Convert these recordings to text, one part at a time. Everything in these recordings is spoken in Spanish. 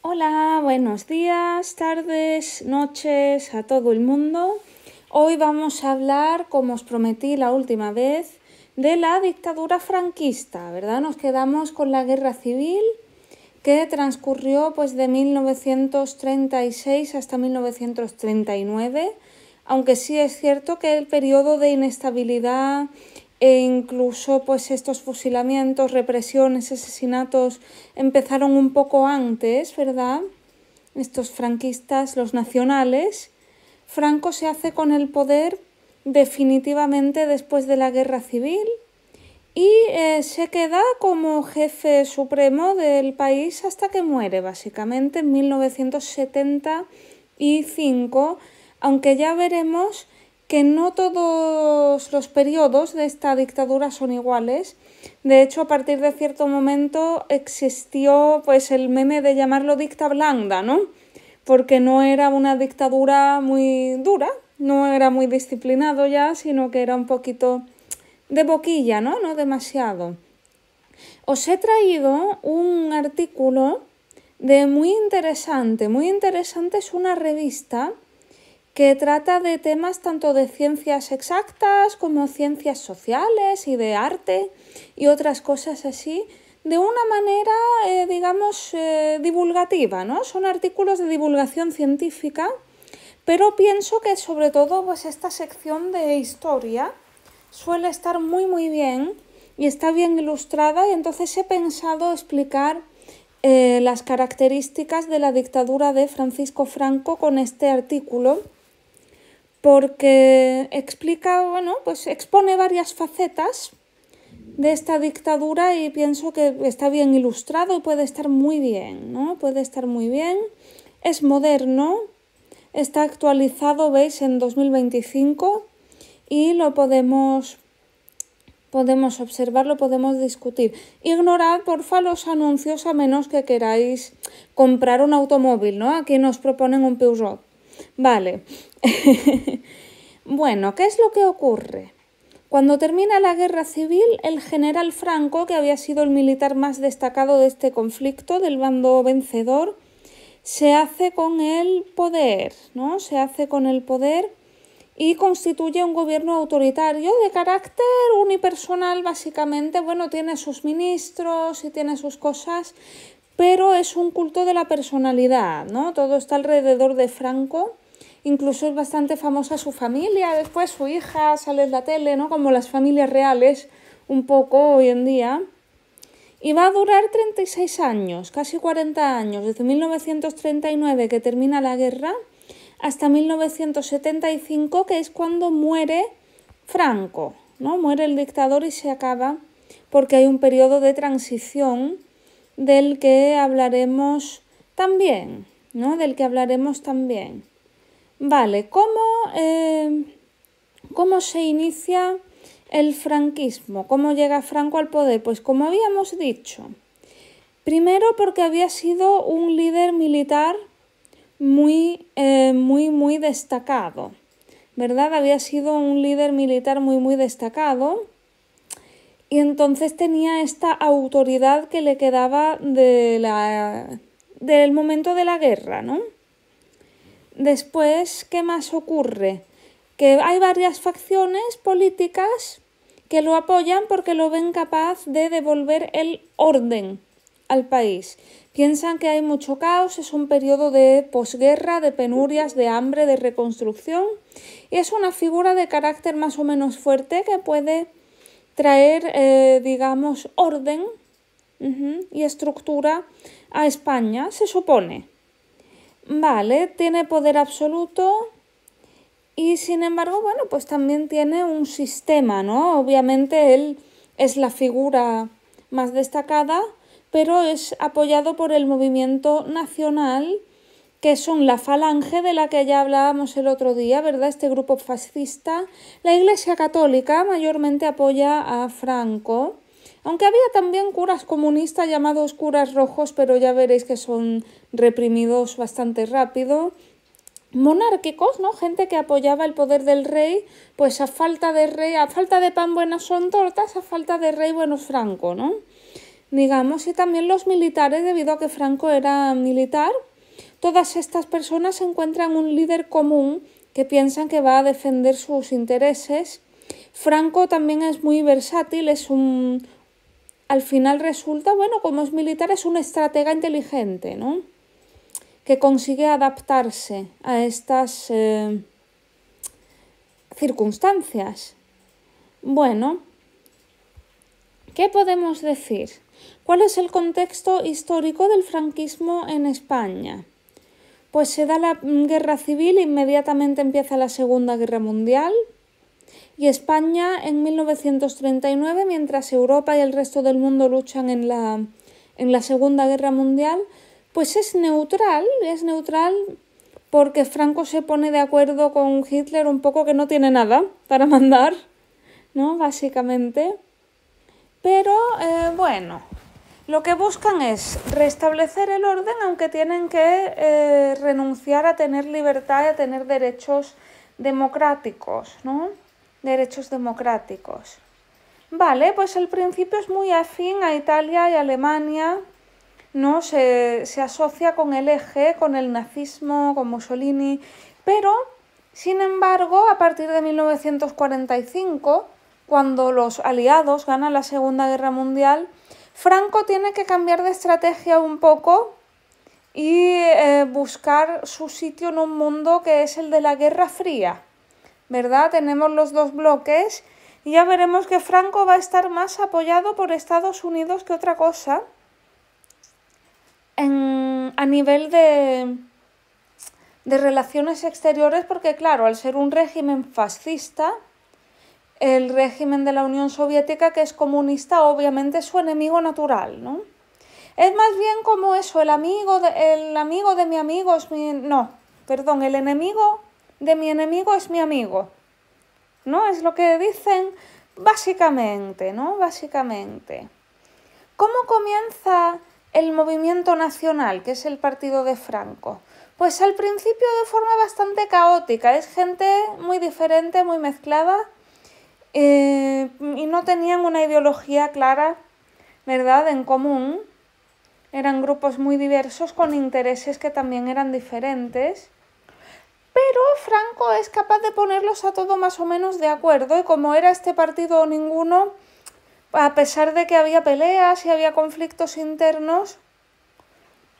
Hola, buenos días, tardes, noches a todo el mundo. Hoy vamos a hablar, como os prometí la última vez, de la dictadura franquista, ¿verdad? Nos quedamos con la guerra civil que transcurrió pues de 1936 hasta 1939, aunque sí es cierto que el periodo de inestabilidad e incluso pues estos fusilamientos, represiones, asesinatos empezaron un poco antes, ¿verdad? Estos franquistas, los nacionales. Franco se hace con el poder definitivamente después de la guerra civil y se queda como jefe supremo del país hasta que muere, básicamente en 1975, aunque ya veremos que no todos los periodos de esta dictadura son iguales. De hecho, a partir de cierto momento existió pues el meme de llamarlo dicta blanda, ¿no? Porque no era una dictadura muy dura, no era muy disciplinado ya, sino que era un poquito de boquilla, ¿no? No demasiado. Os he traído un artículo de muy interesante es una revista que trata de temas tanto de ciencias exactas como ciencias sociales y de arte y otras cosas así, de una manera, divulgativa, ¿no? Son artículos de divulgación científica, pero pienso que sobre todo pues esta sección de historia suele estar muy bien y está bien ilustrada, y entonces he pensado explicar las características de la dictadura de Francisco Franco con este artículo, porque explica, pues expone varias facetas de esta dictadura y pienso que está bien ilustrado y puede estar muy bien, ¿no? Puede estar muy bien, es moderno, está actualizado, veis, en 2025 y lo podemos observarlo, podemos discutir. Ignorad, porfa, los anuncios a menos que queráis comprar un automóvil, ¿no? Aquí nos proponen un Peugeot. Vale. Bueno, ¿qué es lo que ocurre? Cuando termina la guerra civil, el general Franco, que había sido el militar más destacado de este conflicto, del bando vencedor, se hace con el poder, ¿no? Se hace con el poder y constituye un gobierno autoritario de carácter unipersonal, básicamente. Bueno, tiene sus ministros y tiene sus cosas, pero es un culto de la personalidad, ¿no? Todo está alrededor de Franco. Incluso es bastante famosa su familia, después su hija sale en la tele, ¿no? Como las familias reales, un poco hoy en día. Y va a durar 36 años, casi 40 años, desde 1939, que termina la guerra, hasta 1975, que es cuando muere Franco, ¿no? Muere el dictador y se acaba, porque hay un periodo de transición del que hablaremos también, ¿no? Del que hablaremos también. Vale, ¿cómo se inicia el franquismo? ¿Cómo llega Franco al poder? Pues como habíamos dicho, primero porque había sido un líder militar muy destacado, ¿verdad? Había sido un líder militar muy destacado y entonces tenía esta autoridad que le quedaba del momento de la guerra, ¿no? Después, ¿qué más ocurre? Que hay varias facciones políticas que lo apoyan porque lo ven capaz de devolver el orden al país. Piensan que hay mucho caos, es un periodo de posguerra, de penurias, de hambre, de reconstrucción, y es una figura de carácter más o menos fuerte que puede traer, orden y estructura a España, se supone. Vale, tiene poder absoluto y sin embargo, bueno, pues también tiene un sistema, ¿no? Obviamente él es la figura más destacada, pero es apoyado por el movimiento nacional, que son la Falange, de la que ya hablábamos el otro día, ¿verdad? Este grupo fascista. La Iglesia Católica mayormente apoya a Franco, aunque había también curas comunistas llamados curas rojos, pero ya veréis que son reprimidos bastante rápido. Monárquicos, ¿no? Gente que apoyaba el poder del rey, pues a falta de rey, a falta de pan buenas son tortas, a falta de rey bueno es Franco, ¿no? digamos, y también los militares, debido a que Franco era militar. Todas estas personas encuentran un líder común que piensan que va a defender sus intereses. Franco también es muy versátil, al final resulta, bueno, como es militar, es un estratega inteligente, ¿no? Que consigue adaptarse a estas circunstancias. Bueno, ¿qué podemos decir? ¿Cuál es el contexto histórico del franquismo en España? Pues se da la guerra civil, inmediatamente empieza la Segunda Guerra Mundial y España en 1939, mientras Europa y el resto del mundo luchan en la Segunda Guerra Mundial, pues es neutral porque Franco se pone de acuerdo con Hitler un poco que no tiene nada para mandar, ¿no? Básicamente. Pero bueno, lo que buscan es restablecer el orden, aunque tienen que renunciar a tener libertad y a tener derechos democráticos, ¿no? Derechos democráticos. Vale, pues el principio es muy afín a Italia y Alemania, ¿no? Se asocia con el eje, con el nazismo, con Mussolini, pero, sin embargo, a partir de 1945, cuando los aliados ganan la Segunda Guerra Mundial, Franco tiene que cambiar de estrategia un poco y buscar su sitio en un mundo que es el de la Guerra Fría, ¿verdad? Tenemos los dos bloques y ya veremos que Franco va a estar más apoyado por Estados Unidos que otra cosa a nivel de relaciones exteriores, porque claro, al ser un régimen fascista, el régimen de la Unión Soviética, que es comunista, obviamente es su enemigo natural, ¿no? Es más bien como eso, el amigo de mi amigo es mi... No, perdón, el enemigo de mi enemigo es mi amigo, ¿no? Es lo que dicen básicamente, ¿no? Básicamente. ¿Cómo comienza el movimiento nacional, que es el partido de Franco? Pues al principio de forma bastante caótica, es gente muy diferente, muy mezclada, y no tenían una ideología clara, ¿verdad?, en común. Eran grupos muy diversos con intereses que también eran diferentes, pero Franco es capaz de ponerlos a todo más o menos de acuerdo, y como era este partido o ninguno, a pesar de que había peleas y había conflictos internos,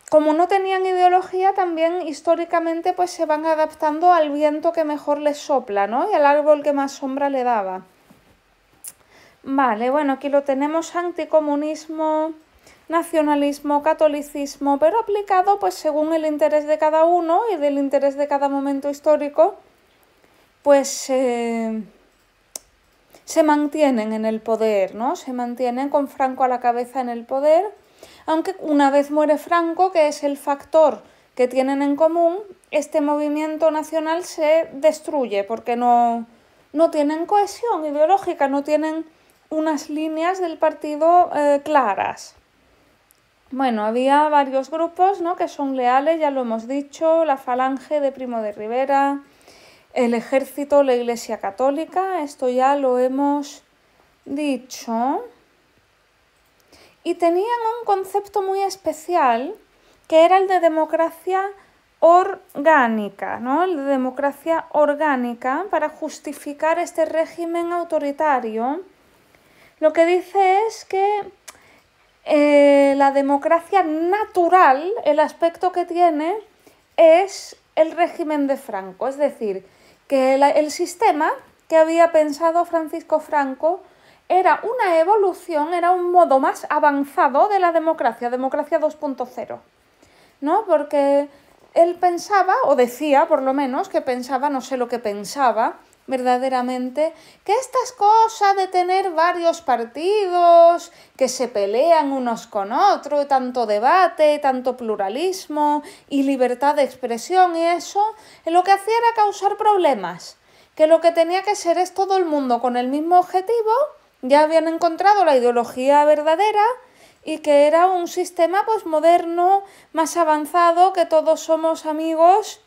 como no tenían ideología, también históricamente pues se van adaptando al viento que mejor les sopla, ¿no? Y al árbol que más sombra le daba. Vale, bueno, aquí lo tenemos: anticomunismo, nacionalismo, catolicismo, pero aplicado pues según el interés de cada uno y del interés de cada momento histórico, pues se mantienen en el poder, ¿no? Se mantienen con Franco a la cabeza en el poder, aunque una vez muere Franco, que es el factor que tienen en común, este movimiento nacional se destruye porque no tienen cohesión ideológica, no tienen unas líneas del partido claras. Bueno, había varios grupos, ¿no?, que son leales, ya lo hemos dicho: la Falange de Primo de Rivera, el Ejército, la Iglesia Católica, esto ya lo hemos dicho. Y tenían un concepto muy especial, que era el de democracia orgánica, ¿no? El de democracia orgánica, para justificar este régimen autoritario. Lo que dice es que la democracia natural, el aspecto que tiene, es el régimen de Franco. Es decir, que el sistema que había pensado Francisco Franco era una evolución, era un modo más avanzado de la democracia 2.0, ¿no? Porque él pensaba, o decía por lo menos, que pensaba, no sé lo que pensaba verdaderamente, que estas cosas de tener varios partidos que se pelean unos con otros, tanto debate, tanto pluralismo y libertad de expresión y eso, lo que hacía era causar problemas, que lo que tenía que ser es todo el mundo con el mismo objetivo, ya habían encontrado la ideología verdadera y que era un sistema pues moderno, más avanzado, que todos somos amigos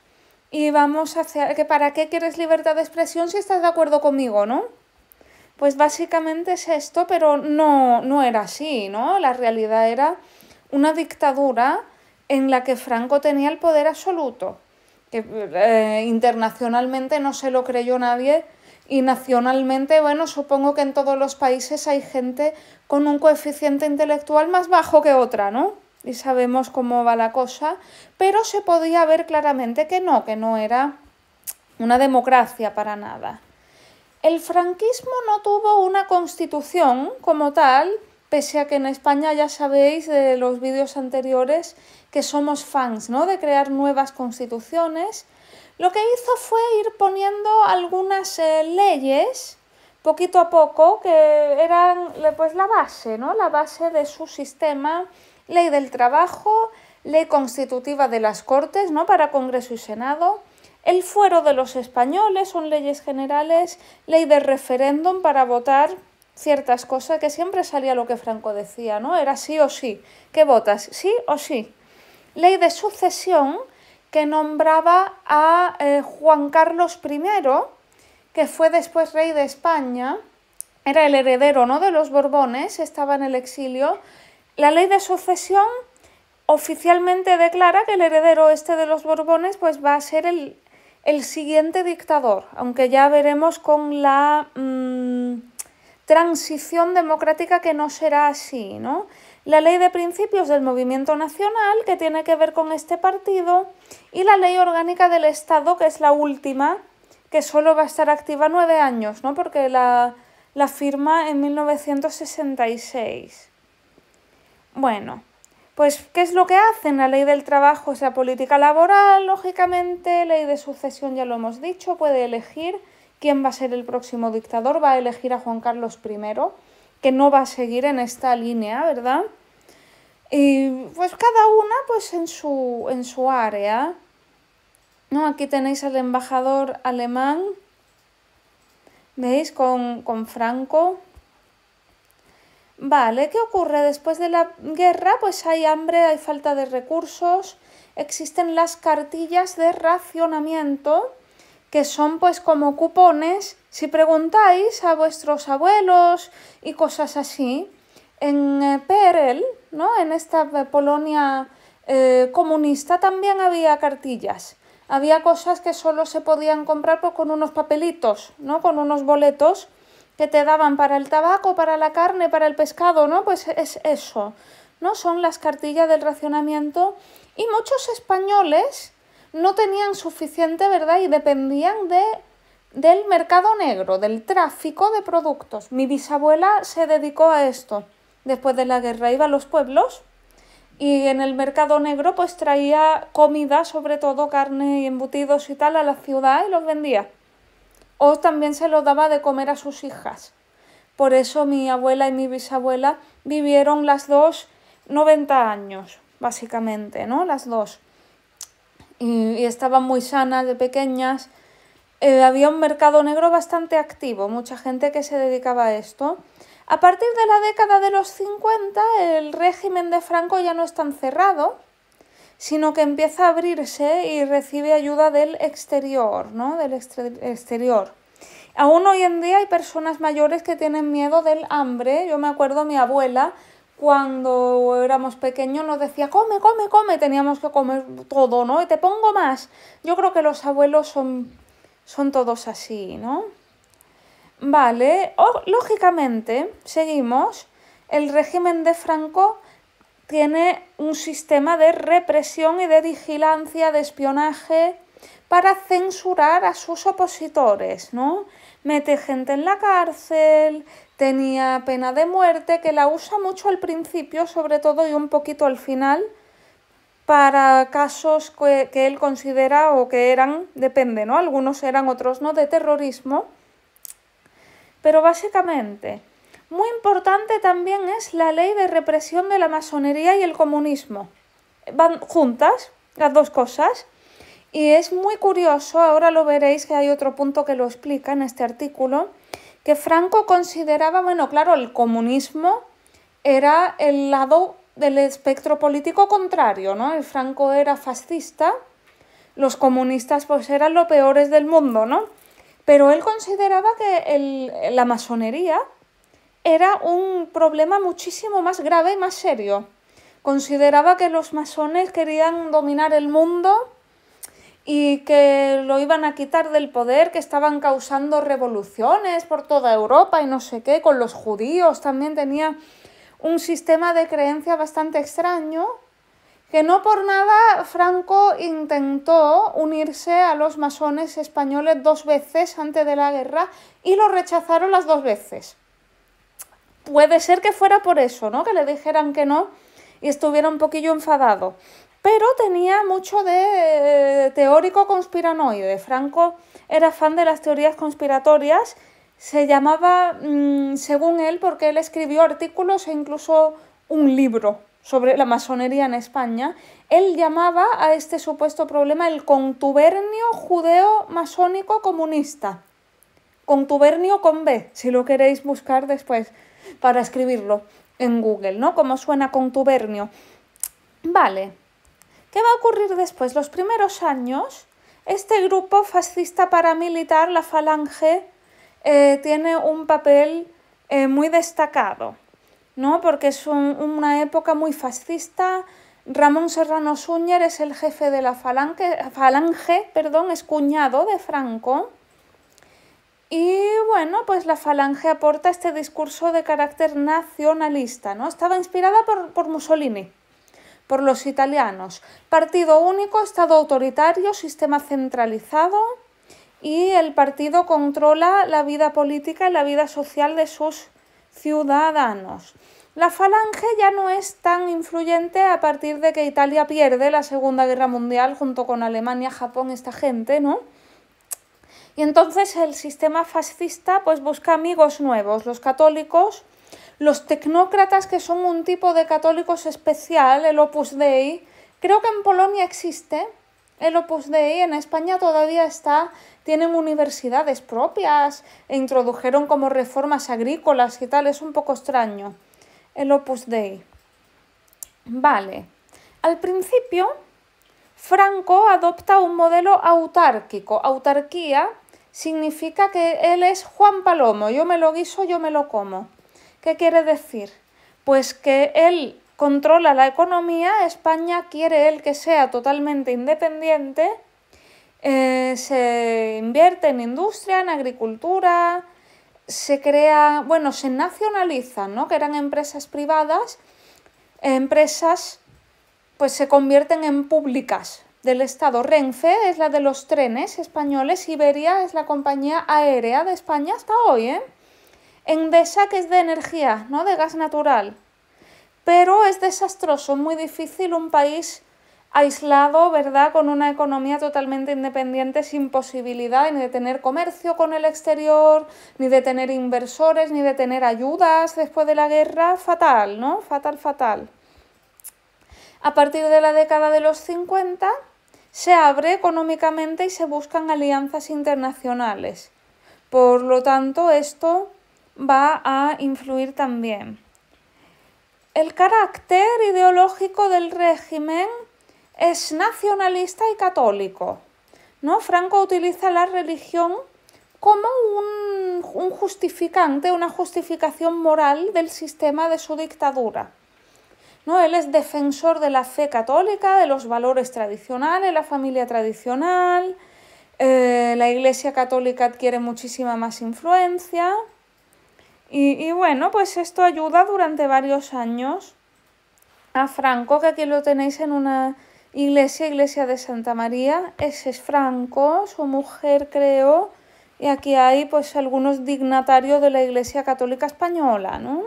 y vamos hacia... que ¿para qué quieres libertad de expresión si estás de acuerdo conmigo, no? Pues básicamente es esto, pero no era así, ¿no? La realidad era una dictadura en la que Franco tenía el poder absoluto, que internacionalmente no se lo creyó nadie y nacionalmente, bueno, supongo que en todos los países hay gente con un coeficiente intelectual más bajo que otra, ¿no? Y sabemos cómo va la cosa, pero se podía ver claramente que no era una democracia para nada. El franquismo no tuvo una constitución como tal, pese a que en España ya sabéis de los vídeos anteriores que somos fans, ¿no?, de crear nuevas constituciones. Lo que hizo fue ir poniendo algunas leyes poquito a poco que eran pues la base, ¿no?, la base de su sistema: ley del trabajo, ley constitutiva de las Cortes, ¿no?, para Congreso y Senado, el fuero de los españoles, son leyes generales, ley de referéndum para votar ciertas cosas, que siempre salía lo que Franco decía, ¿no? Era sí o sí. ¿Qué votas? ¿Sí o sí? Ley de sucesión, que nombraba a Juan Carlos I, que fue después rey de España, era el heredero, ¿no?, de los Borbones, estaba en el exilio. La ley de sucesión oficialmente declara que el heredero de los Borbones pues va a ser el siguiente dictador, aunque ya veremos con la transición democrática que no será así, ¿no? La ley de principios del movimiento nacional, que tiene que ver con este partido, y la ley orgánica del Estado, que es la última, que solo va a estar activa 9 años, ¿no?, porque la firma en 1966. Bueno, pues, ¿qué es lo que hacen? La ley del trabajo, o sea, política laboral, lógicamente, ley de sucesión, ya lo hemos dicho, puede elegir quién va a ser el próximo dictador, va a elegir a Juan Carlos I, que no va a seguir en esta línea, ¿verdad? Y pues cada una pues en su área, ¿no? Aquí tenéis al embajador alemán, ¿veis? Con Franco. Vale, ¿qué ocurre? Después de la guerra pues hay hambre, hay falta de recursos, existen las cartillas de racionamiento, que son pues como cupones. Si preguntáis a vuestros abuelos y cosas así, en PRL, ¿no?, en esta Polonia comunista, también había cartillas. Había cosas que solo se podían comprar pues, con unos papelitos, ¿no?, con unos boletos que te daban para el tabaco, para la carne, para el pescado, ¿no? Pues es eso, ¿no? Son las cartillas del racionamiento, y muchos españoles no tenían suficiente, ¿verdad?, y dependían del mercado negro, del tráfico de productos. Mi bisabuela se dedicó a esto. Después de la guerra iba a los pueblos y en el mercado negro pues traía comida, sobre todo carne y embutidos y tal, a la ciudad y los vendía. O también se lo daba de comer a sus hijas. Por eso mi abuela y mi bisabuela vivieron las dos 90 años, básicamente, ¿no? Las dos. Y estaban muy sanas de pequeñas. Había un mercado negro bastante activo, mucha gente que se dedicaba a esto. A partir de la década de los 50, el régimen de Franco ya no es tan cerrado, sino que empieza a abrirse y recibe ayuda del exterior, ¿no?, del exterior. Aún hoy en día hay personas mayores que tienen miedo del hambre. Yo me acuerdo, mi abuela, cuando éramos pequeños, nos decía, come, come, come, teníamos que comer todo, ¿no? Y te pongo más. Yo creo que los abuelos son todos así, ¿no? Vale, lógicamente, seguimos, el régimen de Franco tiene un sistema de represión y de vigilancia, de espionaje, para censurar a sus opositores, ¿no? Mete gente en la cárcel, tenía pena de muerte, que la usa mucho al principio, sobre todo, y un poquito al final, para casos que él considera o que eran, depende, ¿no? Algunos eran, otros no, de terrorismo. Pero básicamente, muy importante también es la ley de represión de la masonería y el comunismo. Van juntas las dos cosas. Y es muy curioso, ahora lo veréis que hay otro punto que lo explica en este artículo, que Franco consideraba, bueno, claro, el comunismo era el lado del espectro político contrario, ¿no? El Franco era fascista, los comunistas pues eran los peores del mundo, ¿no? Pero él consideraba que la masonería era un problema muchísimo más grave y más serio. Consideraba que los masones querían dominar el mundo y que lo iban a quitar del poder, que estaban causando revoluciones por toda Europa y no sé qué, con los judíos también tenía un sistema de creencia bastante extraño, que no por nada Franco intentó unirse a los masones españoles 2 veces antes de la guerra y lo rechazaron las 2 veces. Puede ser que fuera por eso, ¿no? Que le dijeran que no y estuviera un poquillo enfadado. Pero tenía mucho de teórico conspiranoide. Franco era fan de las teorías conspiratorias. Se llamaba, según él, porque él escribió artículos e incluso un libro sobre la masonería en España, él llamaba a este supuesto problema el contubernio judeo-masónico comunista. Contubernio con B, si lo queréis buscar después para escribirlo en Google, ¿no? ¿Cómo suena contubernio? Vale. ¿Qué va a ocurrir después? Los primeros años, este grupo fascista paramilitar, la Falange, tiene un papel muy destacado, ¿no? Porque es una época muy fascista. Ramón Serrano Súñer es el jefe de la Falange, es cuñado de Franco. Y bueno, pues la Falange aporta este discurso de carácter nacionalista, ¿no? Estaba inspirada por Mussolini, por los italianos. Partido único, Estado autoritario, sistema centralizado, y el partido controla la vida política y la vida social de sus ciudadanos. La Falange ya no es tan influyente a partir de que Italia pierde la Segunda Guerra Mundial junto con Alemania, Japón, esta gente, ¿no? Y entonces el sistema fascista pues busca amigos nuevos, los católicos, los tecnócratas, que son un tipo de católicos especial, el Opus Dei. Creo que en Polonia existe el Opus Dei, en España todavía está, tienen universidades propias e introdujeron como reformas agrícolas y tal, es un poco extraño el Opus Dei. Vale, al principio Franco adopta un modelo autárquico. Autarquía significa que él es Juan Palomo, yo me lo guiso, yo me lo como. ¿Qué quiere decir? Pues que él controla la economía, España quiere él que sea totalmente independiente, se invierte en industria, en agricultura, se crea, bueno, se nacionalizan, ¿no? Que eran empresas privadas, empresas pues se convierten en públicas del Estado. Renfe es la de los trenes españoles, Iberia es la compañía aérea de España hasta hoy, ¿eh? Endesa, que es de energía, ¿no? De gas natural. Pero es desastroso, muy difícil un país aislado, ¿verdad? Con una economía totalmente independiente, sin posibilidad ni de tener comercio con el exterior, ni de tener inversores, ni de tener ayudas después de la guerra. Fatal, ¿no? Fatal, fatal. A partir de la década de los 50 se abre económicamente y se buscan alianzas internacionales. Por lo tanto, esto va a influir también. El carácter ideológico del régimen es nacionalista y católico, ¿no? Franco utiliza la religión como un justificante, una justificación moral del sistema de su dictadura, ¿no? Él es defensor de la fe católica, de los valores tradicionales, la familia tradicional. La Iglesia Católica adquiere muchísima más influencia. Y bueno, pues esto ayuda durante varios años a Franco, que aquí lo tenéis en una iglesia de Santa María. Ese es Franco, su mujer, creo. Y aquí hay pues algunos dignatarios de la Iglesia Católica Española, ¿no?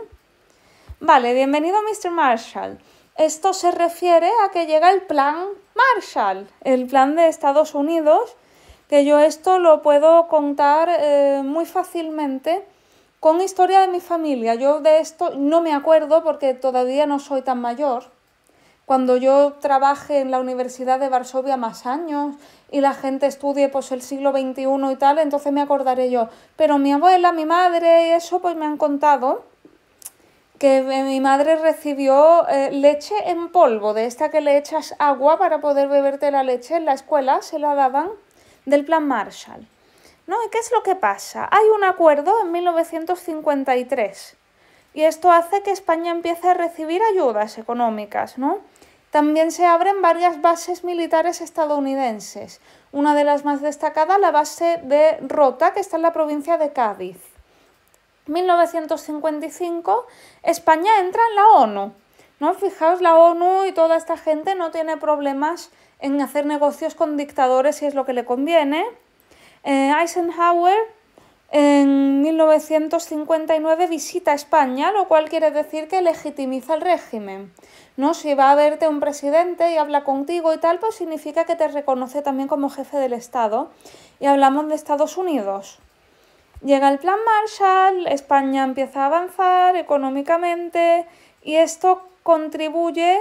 Vale, bienvenido Mr. Marshall. Esto se refiere a que llega el plan Marshall, el plan de Estados Unidos, que yo esto lo puedo contar muy fácilmente con historia de mi familia. Yo de esto no me acuerdo porque todavía no soy tan mayor. Cuando yo trabaje en la Universidad de Varsovia más años y la gente estudie pues el siglo XXI y tal, entonces me acordaré yo. Pero mi abuela, mi madre y eso pues me han contado que mi madre recibió leche en polvo, de esta que le echas agua para poder beberte la leche en la escuela, se la daban, del plan Marshall. ¿no? ¿Y qué es lo que pasa? Hay un acuerdo en 1953 y esto hace que España empiece a recibir ayudas económicas, ¿no? También se abren varias bases militares estadounidenses. Una de las más destacadas, la base de Rota, que está en la provincia de Cádiz. En 1955, España entra en la ONU, ¿no? Fijaos, la ONU y toda esta gente no tiene problemas en hacer negocios con dictadores si es lo que le conviene. Eisenhower en 1959 visita España, lo cual quiere decir que legitimiza el régimen, ¿no? Si va a verte un presidente y habla contigo y tal, pues significa que te reconoce también como jefe del Estado. Y hablamos de Estados Unidos. Llega el Plan Marshall, España empieza a avanzar económicamente y esto contribuye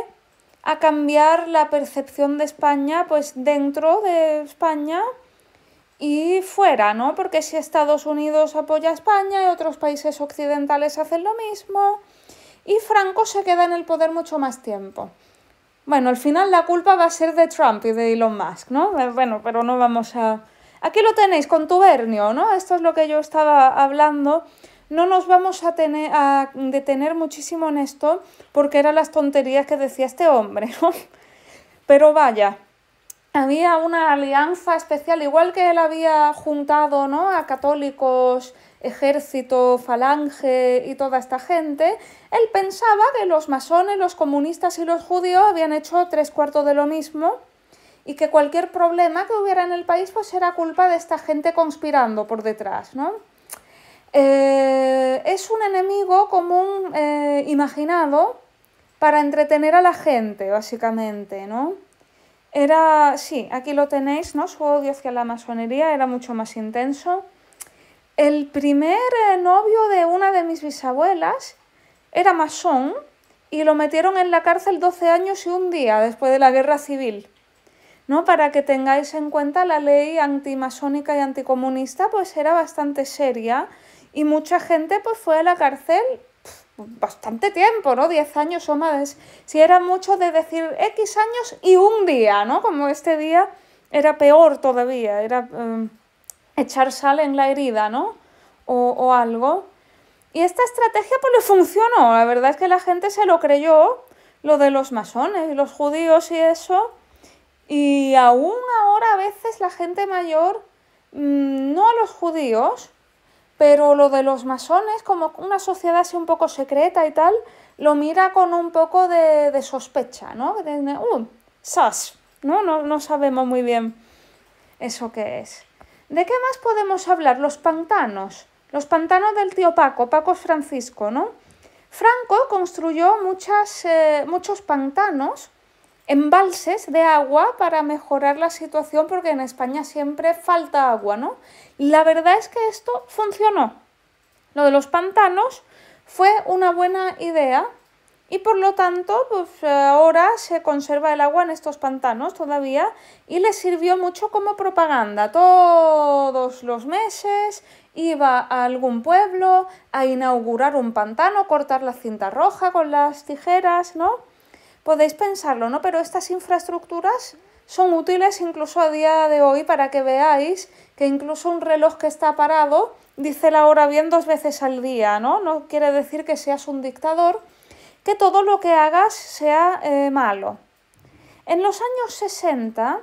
a cambiar la percepción de España, pues dentro de España y fuera, ¿no? Porque si Estados Unidos apoya a España y otros países occidentales hacen lo mismo, y Franco se queda en el poder mucho más tiempo. Bueno, al final la culpa va a ser de Trump y de Elon Musk, ¿no? Bueno, pero no vamos a... Aquí lo tenéis, contubernio, ¿no? Esto es lo que yo estaba hablando. No nos vamos a detener muchísimo en esto porque eran las tonterías que decía este hombre, ¿no? Pero vaya, había una alianza especial, igual que él había juntado, ¿no?, a católicos, ejército, falange y toda esta gente, él pensaba que los masones, los comunistas y los judíos habían hecho 3/4 de lo mismo y que cualquier problema que hubiera en el país pues era culpa de esta gente conspirando por detrás, ¿no? Es un enemigo común imaginado para entretener a la gente, básicamente, ¿no? Sí, aquí lo tenéis, ¿no? Su odio hacia la masonería era mucho más intenso. El primer novio de una de mis bisabuelas era masón y lo metieron en la cárcel 12 años y un día después de la guerra civil, ¿no? Para que tengáis en cuenta, la ley antimasónica y anticomunista pues era bastante seria y mucha gente pues fue a la cárcel bastante tiempo, ¿no? 10 años o más. Si era mucho de decir X años y un día, ¿no? Como este día era peor todavía, era echar sal en la herida, ¿no? O algo. Y esta estrategia pues le funcionó. La verdad es que la gente se lo creyó, lo de los masones y los judíos y eso. Y aún ahora a veces la gente mayor, no a los judíos, pero lo de los masones, como una sociedad así un poco secreta y tal, lo mira con un poco de sospecha, ¿no? Sus, ¿no? No sabemos muy bien eso qué es. ¿De qué más podemos hablar? Los pantanos del tío Paco, Paco Francisco, ¿no? Franco construyó muchos pantanos, embalses de agua para mejorar la situación porque en España siempre falta agua, ¿no? Y la verdad es que esto funcionó. Lo de los pantanos fue una buena idea y por lo tanto pues ahora se conserva el agua en estos pantanos todavía y les sirvió mucho como propaganda. Todos los meses iba a algún pueblo a inaugurar un pantano, cortar la cinta roja con las tijeras, ¿no? Podéis pensarlo, ¿no? Pero estas infraestructuras son útiles incluso a día de hoy para que veáis que incluso un reloj que está parado dice la hora bien 2 veces al día, ¿no? No quiere decir que seas un dictador, que todo lo que hagas sea malo. En los años 60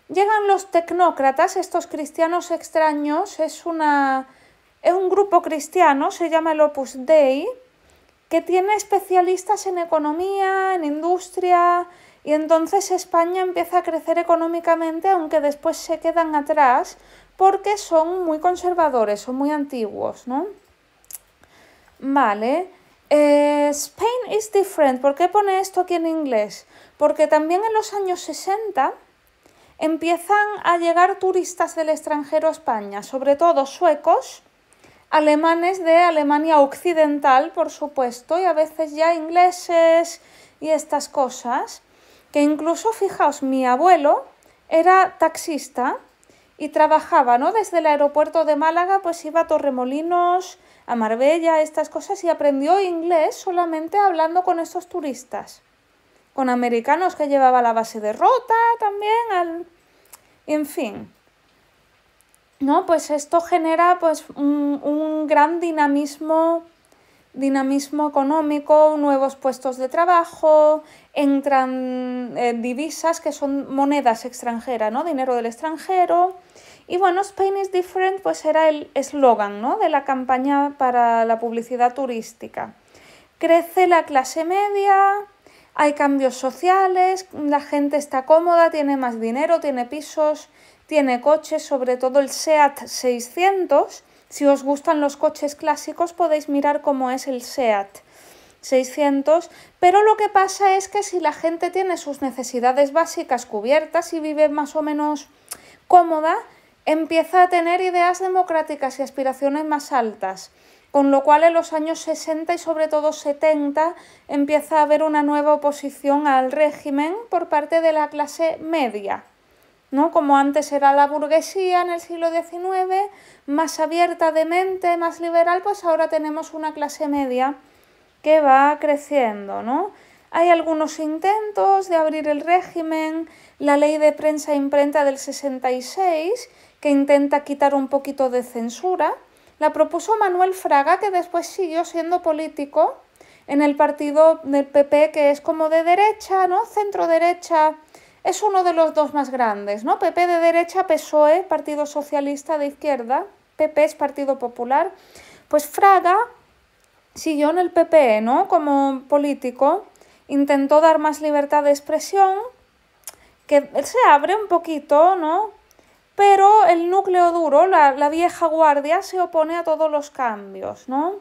llegan los tecnócratas, estos cristianos extraños, es un grupo cristiano, se llama el Opus Dei, que tiene especialistas en economía, en industria, y entonces España empieza a crecer económicamente, aunque después se quedan atrás, porque son muy conservadores, son muy antiguos, ¿no? Vale. Spain is different. ¿Por qué pone esto aquí en inglés? Porque también en los años 60 empiezan a llegar turistas del extranjero a España, sobre todo suecos, alemanes de Alemania Occidental, por supuesto, y a veces ya ingleses y estas cosas, que incluso, fijaos, mi abuelo era taxista y trabajaba, ¿no? Desde el aeropuerto de Málaga, pues iba a Torremolinos, a Marbella, estas cosas, y aprendió inglés solamente hablando con estos turistas, con americanos que llevaba la base de Rota también, en fin. ¿no? Pues esto genera pues, un gran dinamismo económico, nuevos puestos de trabajo, entran divisas que son monedas extranjeras, ¿no? Dinero del extranjero. Y bueno, Spain is different pues era el eslogan, ¿no? De la campaña para la publicidad turística. Crece la clase media, hay cambios sociales, la gente está cómoda, tiene más dinero, tiene pisos, tiene coches, sobre todo el SEAT 600. Si os gustan los coches clásicos podéis mirar cómo es el SEAT 600, pero lo que pasa es que si la gente tiene sus necesidades básicas cubiertas y vive más o menos cómoda, empieza a tener ideas democráticas y aspiraciones más altas, con lo cual en los años 60 y sobre todo 70 empieza a haber una nueva oposición al régimen por parte de la clase media, ¿no? Como antes era la burguesía en el siglo XIX, más abierta de mente, más liberal, pues ahora tenemos una clase media que va creciendo, ¿no? Hay algunos intentos de abrir el régimen, la ley de prensa e imprenta del 66, que intenta quitar un poquito de censura. La propuso Manuel Fraga, que después siguió siendo político en el partido del PP, que es como de derecha, ¿no? Centro derecha, es uno de los dos más grandes, ¿no? PP de derecha, PSOE, Partido Socialista de izquierda, PP es Partido Popular. Pues Fraga siguió en el PP, ¿no? Como político, intentó dar más libertad de expresión, que se abre un poquito, ¿no? Pero el núcleo duro, la vieja guardia, se opone a todos los cambios, ¿no?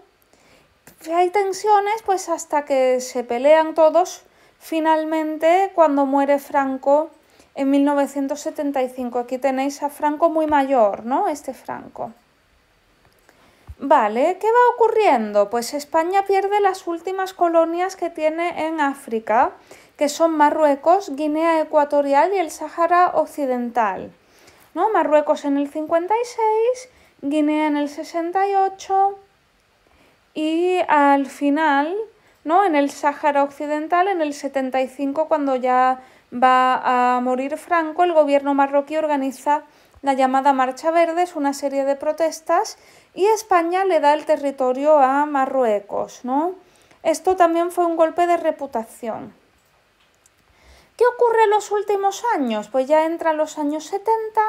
Hay tensiones pues hasta que se pelean todos finalmente cuando muere Franco en 1975. Aquí tenéis a Franco muy mayor, ¿no? Este Franco. Vale, ¿qué va ocurriendo? Pues España pierde las últimas colonias que tiene en África, que son Marruecos, Guinea Ecuatorial y el Sáhara Occidental, ¿no? Marruecos en el 56, Guinea en el 68 y al final, ¿no? En el Sáhara Occidental, en el 75, cuando ya va a morir Franco, el gobierno marroquí organiza la llamada Marcha Verde, es una serie de protestas, y España le da el territorio a Marruecos, ¿no? Esto también fue un golpe de reputación. ¿Qué ocurre en los últimos años? Pues ya entran los años 70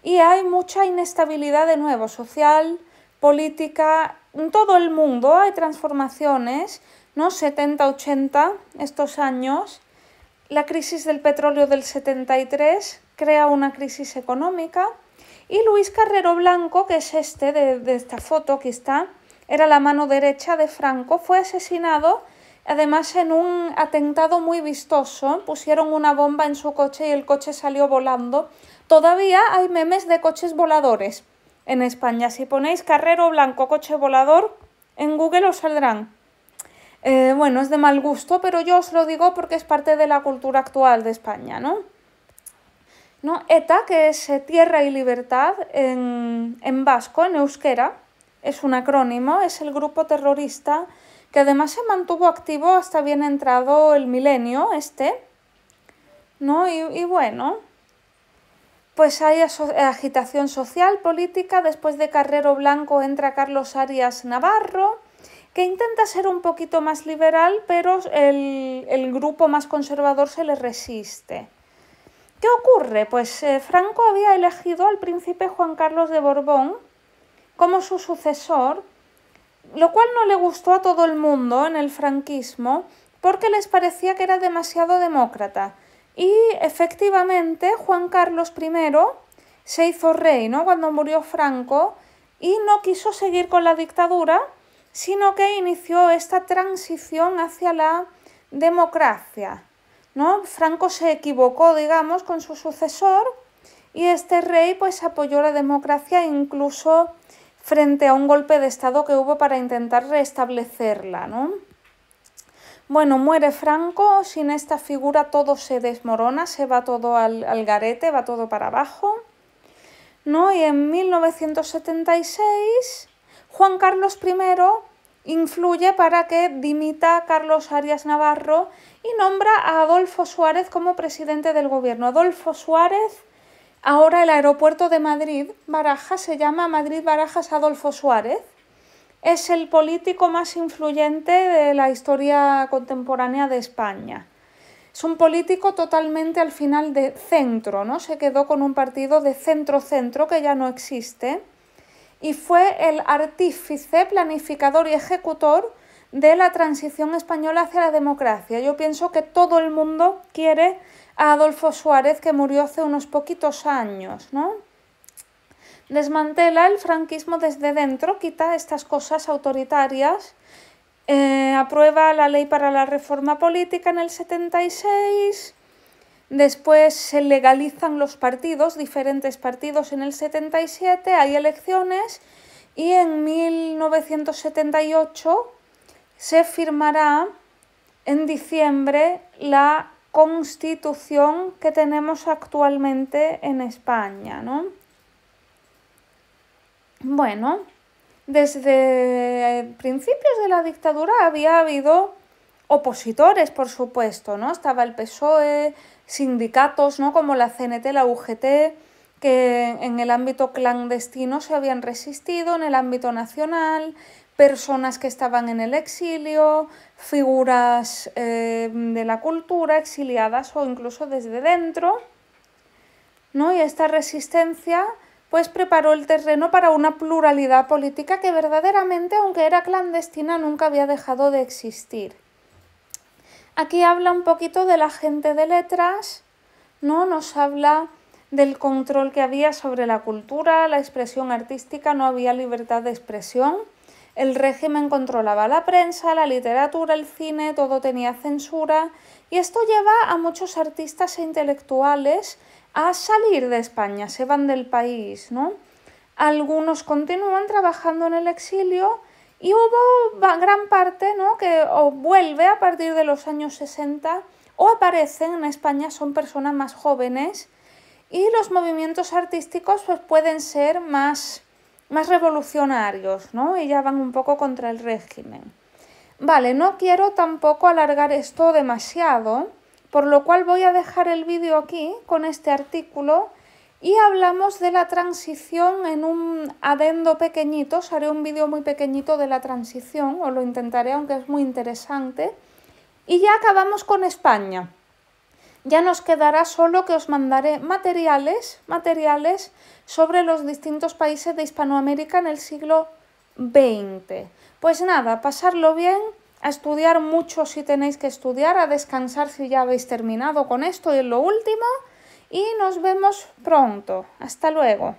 y hay mucha inestabilidad de nuevo, social, política, en todo el mundo hay transformaciones, ¿no? 70-80, estos años. La crisis del petróleo del 73 crea una crisis económica y Luis Carrero Blanco, que es de esta foto que está, era la mano derecha de Franco, fue asesinado además en un atentado muy vistoso. Pusieron una bomba en su coche y el coche salió volando. Todavía hay memes de coches voladores en España. Si ponéis Carrero Blanco coche volador, en Google os saldrán. Bueno, es de mal gusto, pero yo os lo digo porque es parte de la cultura actual de España, ¿no? ETA, que es Tierra y Libertad en vasco, en euskera, es un acrónimo, es el grupo terrorista que además se mantuvo activo hasta bien entrado el milenio, ¿no? Y bueno, pues hay agitación social, política. Después de Carrero Blanco entra Carlos Arias Navarro, que intenta ser un poquito más liberal, pero el grupo más conservador se le resiste. ¿Qué ocurre? Pues Franco había elegido al príncipe Juan Carlos de Borbón como su sucesor, lo cual no le gustó a todo el mundo en el franquismo porque les parecía que era demasiado demócrata. Y efectivamente Juan Carlos I se hizo rey, ¿no? Cuando murió Franco, y no quiso seguir con la dictadura, sino que inició esta transición hacia la democracia, ¿no? Franco se equivocó, digamos, con su sucesor y este rey pues apoyó la democracia incluso frente a un golpe de estado que hubo para intentar restablecerla, ¿no? Bueno, muere Franco, sin esta figura todo se desmorona, se va todo al garete, va todo para abajo, ¿no? Y en 1976 Juan Carlos I influye para que dimita a Carlos Arias Navarro y nombra a Adolfo Suárez como presidente del gobierno. Adolfo Suárez Ahora el aeropuerto de Madrid, Barajas, se llama Madrid-Barajas Adolfo Suárez. Es el político más influyente de la historia contemporánea de España. Es un político totalmente al final de centro, ¿no? Se quedó con un partido de centro-centro que ya no existe y fue el artífice, planificador y ejecutor de la transición española hacia la democracia. Yo pienso que todo el mundo quiere a Adolfo Suárez, que murió hace unos poquitos años, ¿no? Desmantela el franquismo desde dentro, quita estas cosas autoritarias, aprueba la ley para la reforma política en el 76, después se legalizan los partidos, diferentes partidos en el 77, hay elecciones y en 1978 se firmará en diciembre la Constitución que tenemos actualmente en España, ¿no? Bueno, desde principios de la dictadura había habido opositores, por supuesto, ¿no? Estaba el PSOE, sindicatos, ¿no? Como la CNT, la UGT, que en el ámbito clandestino se habían resistido, en el ámbito nacional, personas que estaban en el exilio, figuras de la cultura exiliadas o incluso desde dentro, ¿no? Y esta resistencia pues preparó el terreno para una pluralidad política que verdaderamente, aunque era clandestina, nunca había dejado de existir. Aquí habla un poquito de la gente de letras, ¿no? Nos habla del control que había sobre la cultura, la expresión artística, no había libertad de expresión. El régimen controlaba la prensa, la literatura, el cine, todo tenía censura, y esto lleva a muchos artistas e intelectuales a salir de España, se van del país, ¿no? Algunos continúan trabajando en el exilio y hubo gran parte, ¿no? que o vuelve a partir de los años 60 o aparecen en España, son personas más jóvenes, y los movimientos artísticos pues, pueden ser más revolucionarios, ¿no? Y ya van un poco contra el régimen. Vale, no quiero tampoco alargar esto demasiado, por lo cual voy a dejar el vídeo aquí con este artículo y hablamos de la transición en un adendo pequeñito. Os haré un vídeo muy pequeñito de la transición, o lo intentaré, aunque es muy interesante. Y ya acabamos con España. Ya nos quedará solo que os mandaré materiales sobre los distintos países de Hispanoamérica en el siglo XX. Pues nada, pasarlo bien, a estudiar mucho si tenéis que estudiar, a descansar si ya habéis terminado con esto y es lo último, y nos vemos pronto. Hasta luego.